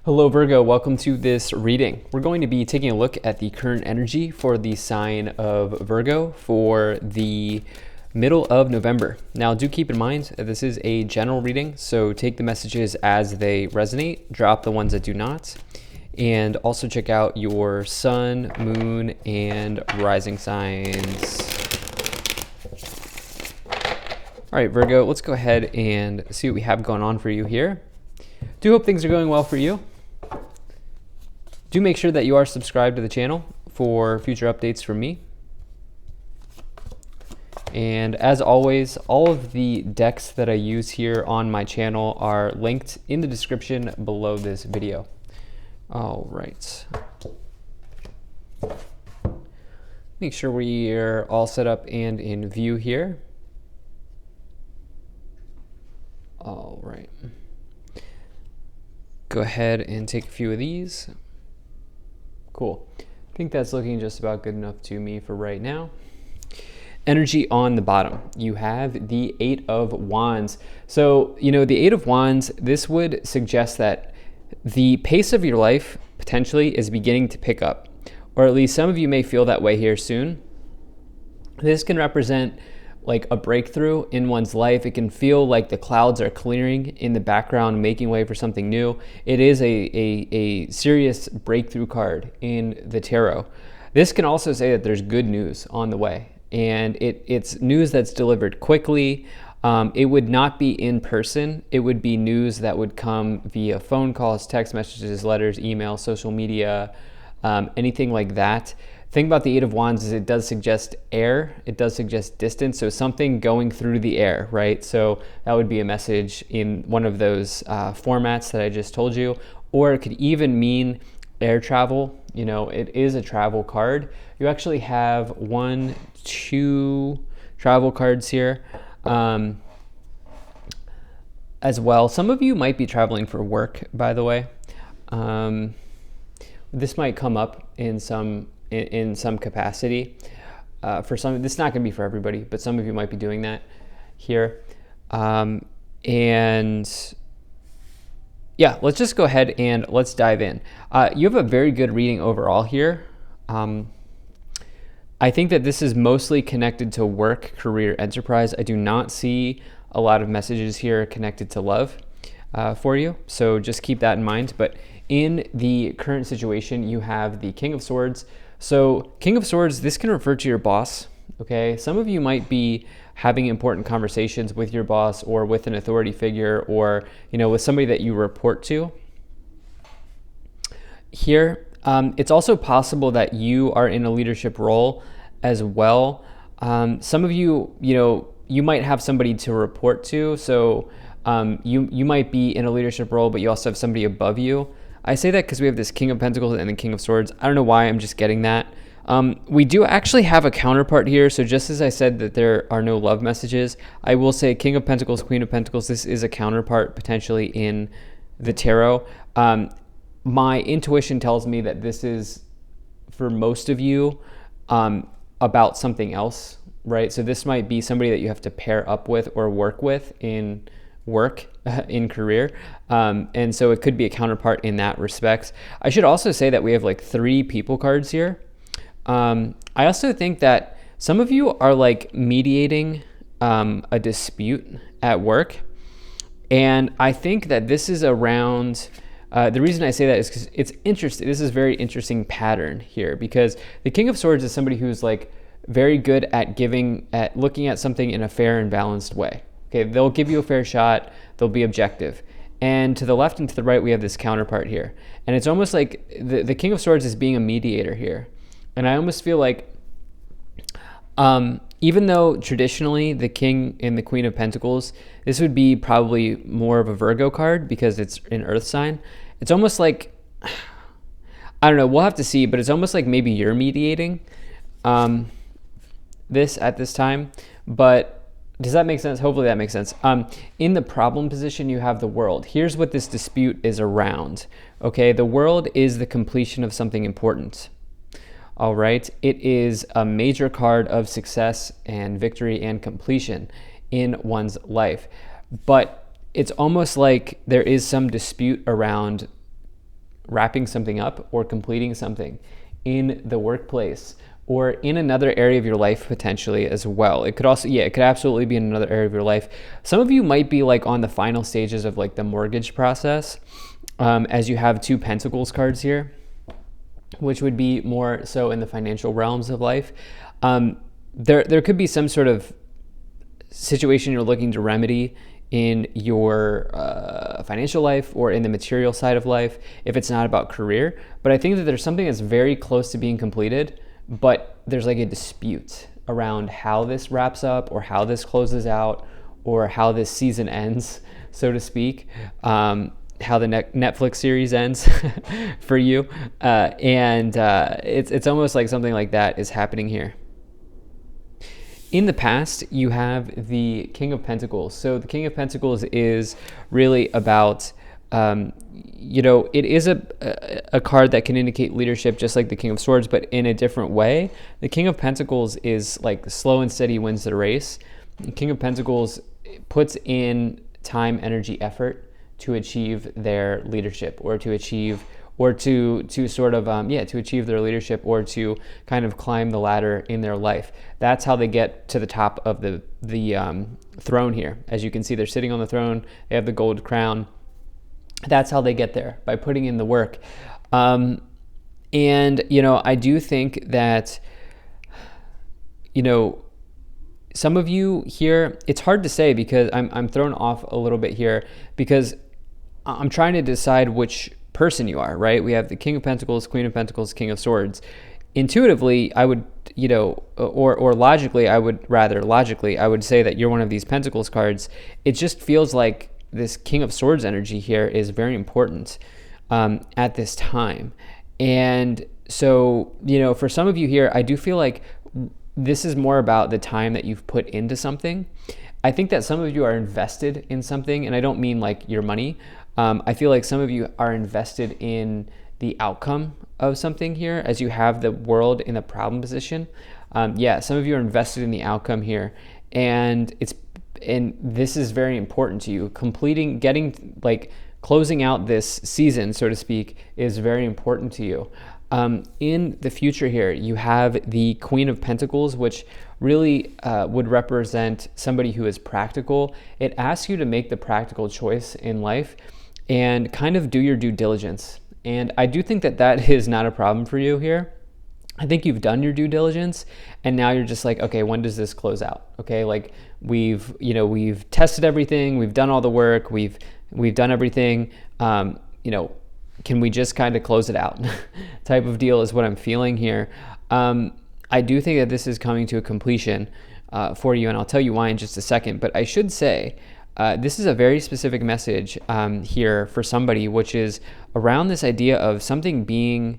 Hello Virgo, welcome to this reading. We're going to be taking a look at the current energy for the sign of Virgo for the middle of November. Now do keep in mind that this is a general reading, so take the messages as they resonate, drop the ones that do not, and also check out your sun, moon, and rising signs. All right, Virgo, let's go ahead and see what we have going on for you here. Do hope things are going well for you. Do make sure that you are subscribed to the channel for future updates from me. And as always, all of the decks that I use here on my channel are linked in the description below this video. All right. Make sure we are all set up and in view here. All right. Go ahead and take a few of these. Cool. I think that's looking just about good enough to me for right now. Energy on the bottom. You have the Eight of Wands. So, the Eight of Wands, this would suggest that the pace of your life potentially is beginning to pick up, or at least some of you may feel that way here soon. This can represent like a breakthrough in one's life. It can feel like the clouds are clearing in the background, making way for something new. It is a serious breakthrough card in the tarot. This can also say that there's good news on the way, and it's news that's delivered quickly. It would not be in person. It would be news that would come via phone calls, text messages, letters, email, social media, anything like that. Thing about the Eight of Wands is it does suggest air, it does suggest distance, so something going through the air, right? So that would be a message in one of those formats that I just told you, or it could even mean air travel. It is a travel card. You actually have 1, 2 travel cards here as well. Some of you might be traveling for work, by the way. This might come up in some capacity. For some, this is not going to be for everybody, but some of you might be doing that here. And yeah, let's just go ahead and let's dive in. You have a very good reading overall here. I think that this is mostly connected to work, career, enterprise. I do not see a lot of messages here connected to love for you, so just keep that in mind. But in the current situation, you have the King of Swords. So King of Swords, this can refer to your boss, okay? Some of you might be having important conversations with your boss or with an authority figure, or with somebody that you report to. Here, it's also possible that you are in a leadership role as well. Some of you, you might have somebody to report to, so you might be in a leadership role, but you also have somebody above you. I say that because we have this King of Pentacles and the King of Swords. I don't know why, I'm just getting that. We do actually have a counterpart here. So just as I said that there are no love messages, I will say King of Pentacles, Queen of Pentacles, this is a counterpart potentially in the tarot. My intuition tells me that this is, for most of you, about something else, right? So this might be somebody that you have to pair up with or work with in work, in career, and so it could be a counterpart in that respect. I should also say that we have like 3 people cards here. I also think that some of you are like mediating a dispute at work, and I think that this is around the reason I say that is because it's interesting. This is a very interesting pattern here, because the King of Swords is somebody who's like very good at looking at something in a fair and balanced way. Okay, they'll give you a fair shot, they'll be objective. And to the left and to the right, we have this counterpart here. And it's almost like the King of Swords is being a mediator here. And I almost feel like, even though traditionally the King and the Queen of Pentacles, this would be probably more of a Virgo card because it's an earth sign. It's almost like, I don't know, we'll have to see, but it's almost like maybe you're mediating this at this time. But does that make sense? Hopefully that makes sense. In the problem position, you have the World. Here's what this dispute is around. Okay, the World is the completion of something important. All right, it is a major card of success and victory and completion in one's life. But it's almost like there is some dispute around wrapping something up or completing something in the workplace or in another area of your life potentially as well. It could also, yeah, it could absolutely be in another area of your life. Some of you might be like on the final stages of like the mortgage process, as you have 2 Pentacles cards here, which would be more so in the financial realms of life. There could be some sort of situation you're looking to remedy in your financial life or in the material side of life if it's not about career. But I think that there's something that's very close to being completed, but there's like a dispute around how this wraps up or how this closes out or how this season ends, so to speak. How the Netflix series ends for you. It's almost like something like that is happening here. In the past, you have the King of Pentacles. So the King of Pentacles is really about, it is a card that can indicate leadership just like the King of Swords, but in a different way. The King of Pentacles is like slow and steady wins the race. The King of Pentacles puts in time, energy, effort to achieve their leadership or to achieve their leadership or to kind of climb the ladder in their life. That's how they get to the top of the throne here. As you can see, they're sitting on the throne. They have the gold crown. That's how they get there, by putting in the work. I do think that, some of you here, it's hard to say because I'm thrown off a little bit here because I'm trying to decide which person you are, right? We have the King of Pentacles, Queen of Pentacles, King of Swords. Intuitively, I would, or logically, I would say that you're one of these Pentacles cards. It just feels like this King of Swords energy here is very important at this time. And so, for some of you here, I do feel like this is more about the time that you've put into something. I think that some of you are invested in something, and I don't mean like your money. I feel like some of you are invested in the outcome of something here as you have the world in a problem position. Some of you are invested in the outcome here, and this is very important to you. Closing out this season, so to speak, is very important to you. In the future here, you have the Queen of Pentacles, which really would represent somebody who is practical. It asks you to make the practical choice in life and kind of do your due diligence. And I do think that that is not a problem for you here. I think you've done your due diligence and now you're just like, okay, when does this close out? Okay, like we've tested everything, we've done all the work, we've done everything, can we just kind of close it out type of deal is what I'm feeling here. I do think that this is coming to a completion for you, and I'll tell you why in just a second. But I should say, this is a very specific message here for somebody, which is around this idea of something being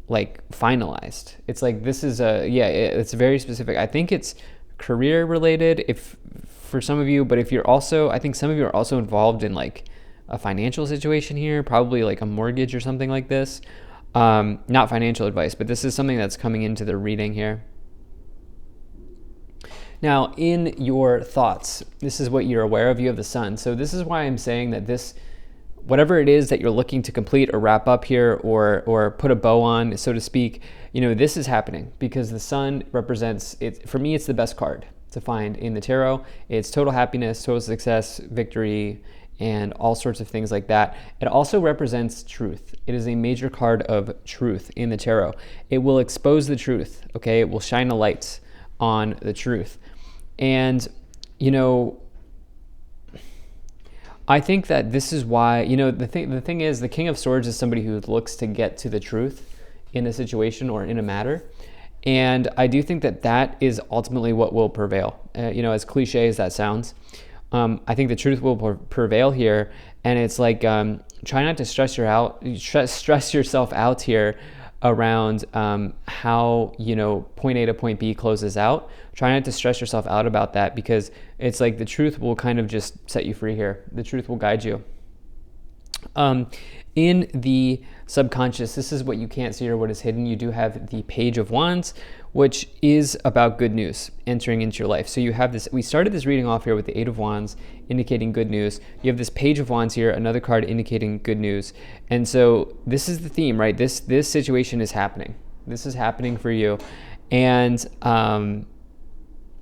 like finalized. It's like this is it's very specific. I think it's career related if for some of you, but if you're also, I think some of you are also involved in like a financial situation here, probably like a mortgage or something like this. Not financial advice, but this is something that's coming into the reading here. Now, in your thoughts, this is what you're aware of. You have the sun. So this is why I'm saying that this, whatever it is that you're looking to complete or wrap up here or put a bow on, so to speak, this is happening because the sun represents it. For me, it's the best card to find in the tarot. It's total happiness, total success, victory, and all sorts of things like that. It also represents truth. It is a major card of truth in the tarot. It will expose the truth, okay? It will shine a light on the truth. And, I think that this is why, the thing is, the King of Swords is somebody who looks to get to the truth in a situation or in a matter. And I do think that that is ultimately what will prevail. As cliche as that sounds, I think the truth will prevail here. And it's like, try not to stress yourself out here around how, point A to point B closes out. Try not to stress yourself out about that because it's like the truth will kind of just set you free here. The truth will guide you. Um, in the subconscious, this is what you can't see or what is hidden. You do have the Page of Wands, which is about good news entering into your life. So you have this, we started this reading off here with the Eight of Wands indicating good news. You have this Page of Wands here, another card indicating good news. And so this is the theme, right? This situation is happening. This is happening for you. And,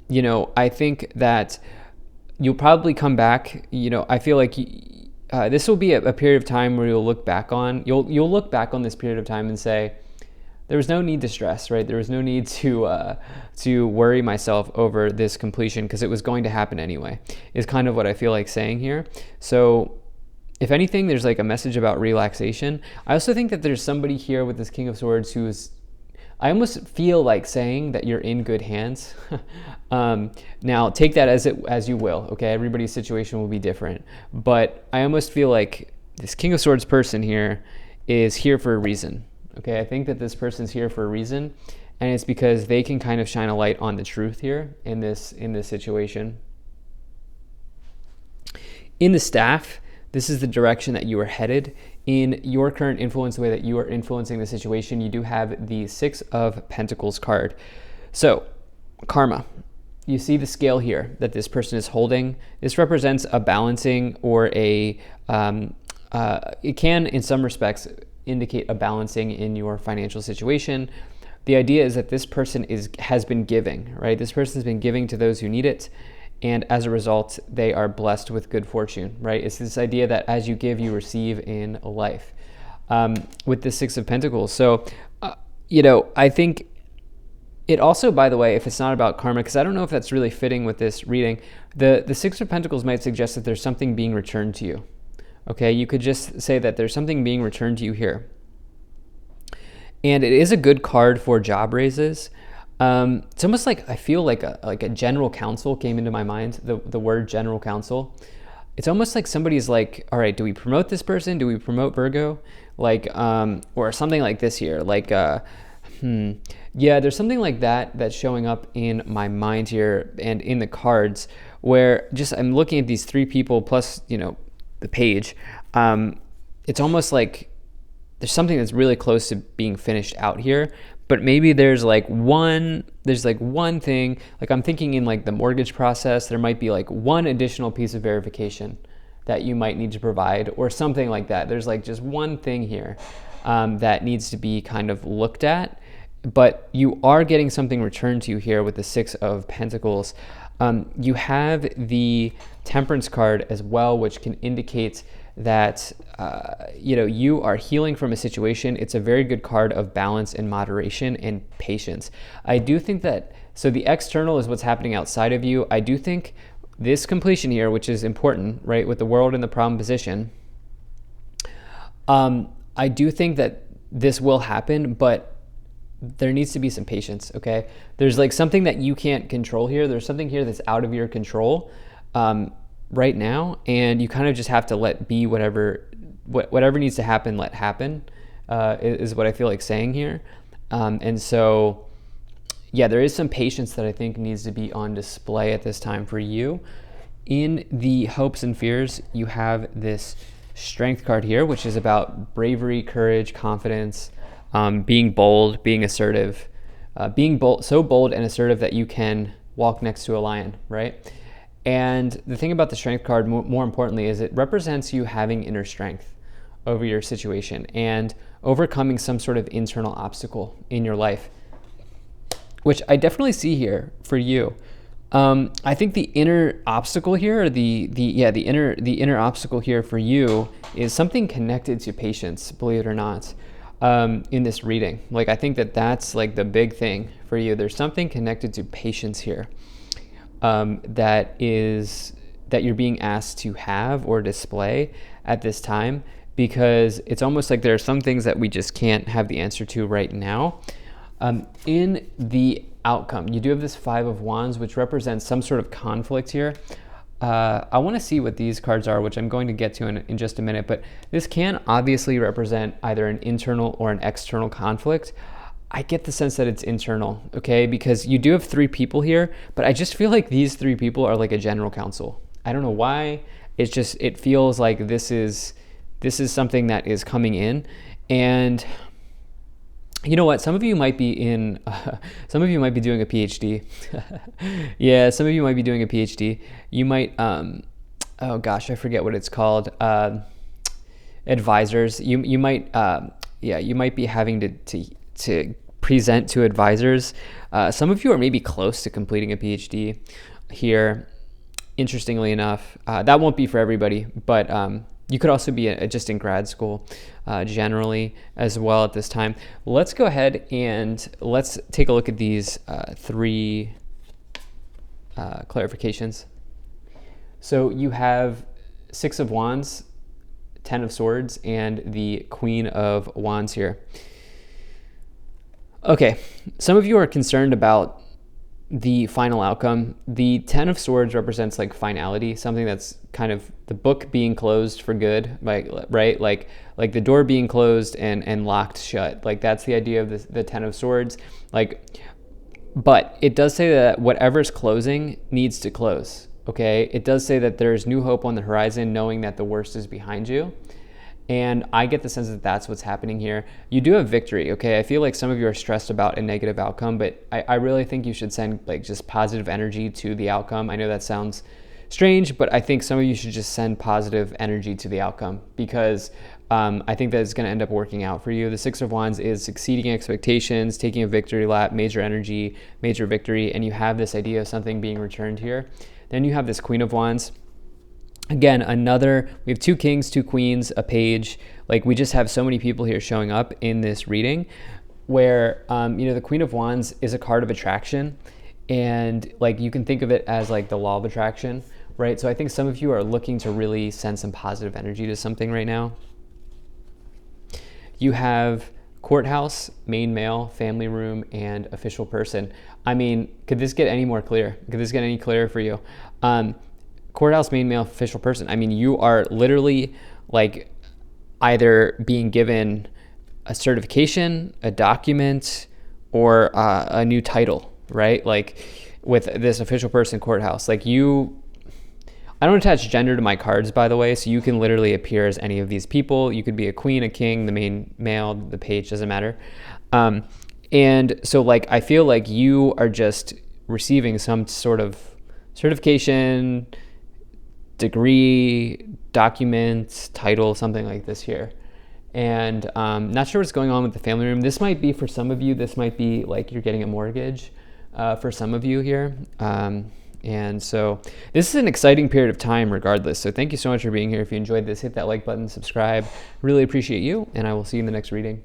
you know, I think that you'll probably come back, you know, I feel like this will be a period of time where you'll look back on, you'll look back on this period of time and say, there was no need to stress, right? There was no need to worry myself over this completion because it was going to happen anyway, is kind of what I feel like saying here. So if anything, there's like a message about relaxation. I also think that there's somebody here with this King of Swords who's, I almost feel like saying that you're in good hands. Now take that as you will, okay? Everybody's situation will be different, but I almost feel like this King of Swords person here is here for a reason. Okay, I think that this person's here for a reason, and it's because they can kind of shine a light on the truth here in this situation. In the Staff, this is the direction that you are headed. In your current influence, the way that you are influencing the situation, you do have the Six of Pentacles card. So, karma. You see the scale here that this person is holding. This represents a balancing or it can, in some respects, indicate a balancing in your financial situation. The idea is that this person has been giving, right? This person has been giving to those who need it, and as a result, they are blessed with good fortune, right? It's this idea that as you give, you receive in life. With the Six of Pentacles. So, you know, I think it also, by the way, if it's not about karma, because I don't know if that's really fitting with this reading, the Six of Pentacles might suggest that there's something being returned to you. Okay, you could just say that there's something being returned to you here. And it is a good card for job raises. It's almost like, I feel like a general counsel came into my mind, the word general counsel. It's almost like somebody's like, all right, do we promote this person? Do we promote Virgo? Like, or something like this here. Like, yeah, there's something like that that's showing up in my mind here and in the cards where just I'm looking at these three people plus, you know, the page. It's almost like there's something that's really close to being finished out here, but maybe there's like one thing, like I'm thinking in like the mortgage process, there might be like one additional piece of verification that you might need to provide or something like that. There's like just one thing here that needs to be kind of looked at, but you are getting something returned to you here with the Six of Pentacles. You have the Temperance card as well, which can indicate that you know, you are healing from a situation. It's a very good card of balance and moderation and patience. I do think that, so the external is what's happening outside of you. I do think this completion here, which is important, right, with the World in the problem position, I do think that this will happen, but there needs to be some patience, okay? There's like something that you can't control here. There's something here that's out of your control right now, and you kind of just have to let be whatever needs to happen, let happen, is what I feel like saying here. And so, yeah, there is some patience that I think needs to be on display at this time for you. In the Hopes and Fears, you have this Strength card here, which is about bravery, courage, confidence, being bold, being assertive, being bold, so bold and assertive that you can walk next to a lion, right? And the thing about the Strength card, more importantly, is it represents you having inner strength over your situation and overcoming some sort of internal obstacle in your life, which I definitely see here for you. I think the inner obstacle here, or the inner obstacle here for you is something connected to patience, believe it or not. In this reading, like I think that that's like the big thing for you. There's something connected to patience here that you're being asked to have or display at this time, because it's almost like there are some things that we just can't have the answer to right now. In the outcome, you do have this Five of Wands, which represents some sort of conflict here. I want to see what these cards are, which I'm going to get to in just a minute, but this can obviously represent either an internal or an external conflict. I get the sense that it's internal, okay? Because you do have three people here, but I just feel like these three people are like a general counsel. I don't know why. It's just, it feels like this is This is something that is coming in, and you know what? Some of you might be doing a PhD. Yeah, some of you might be doing a PhD. You might, oh gosh, I forget what it's called. Advisors. You might, you might be having to present to advisors. Some of you are maybe close to completing a PhD here. Interestingly enough, that won't be for everybody, but you could also be just in grad school generally as well at this time. Let's go ahead and let's take a look at these 3 clarifications. So you have 6 of Wands, 10 of Swords, and the Queen of Wands here. Okay, some of you are concerned about the final outcome. The 10 of Swords represents like finality, something that's kind of the book being closed for good, right? Like the door being closed and locked shut. Like that's the idea of the 10 of Swords. But it does say that whatever's closing needs to close. Okay, it does say that there's new hope on the horizon, knowing that the worst is behind you. And I get the sense that that's what's happening here. You do have victory, okay? I feel like some of you are stressed about a negative outcome, but I really think you should send like just positive energy to the outcome. I know that sounds strange, but I think some of you should just send positive energy to the outcome, because I think that it's going to end up working out for you. The 6 of Wands is exceeding expectations, taking a victory lap, major energy, major victory, and you have this idea of something being returned here. Then you have this Queen of Wands. Again, we have 2 kings, 2 queens, a page. Like we just have so many people here showing up in this reading where, the Queen of Wands is a card of attraction, and like you can think of it as like the law of attraction, right? So I think some of you are looking to really send some positive energy to something right now. You have courthouse, main male, family room, and official person. I mean, could this get any more clear? Could this get any clearer for you? Courthouse, main male, official person. I mean, you are literally like either being given a certification, a document, or a new title, right? Like with this official person courthouse, like I don't attach gender to my cards, by the way, so you can literally appear as any of these people. You could be a queen, a king, the main male, the page, doesn't matter. And so like, I feel like you are just receiving some sort of certification, degree, document, title, something like this here. And not sure what's going on with the family room. This might be for some of you, this might be like you're getting a mortgage for some of you here. And so this is an exciting period of time regardless. So thank you so much for being here. If you enjoyed this, hit that like button, subscribe. Really appreciate you, and I will see you in the next reading.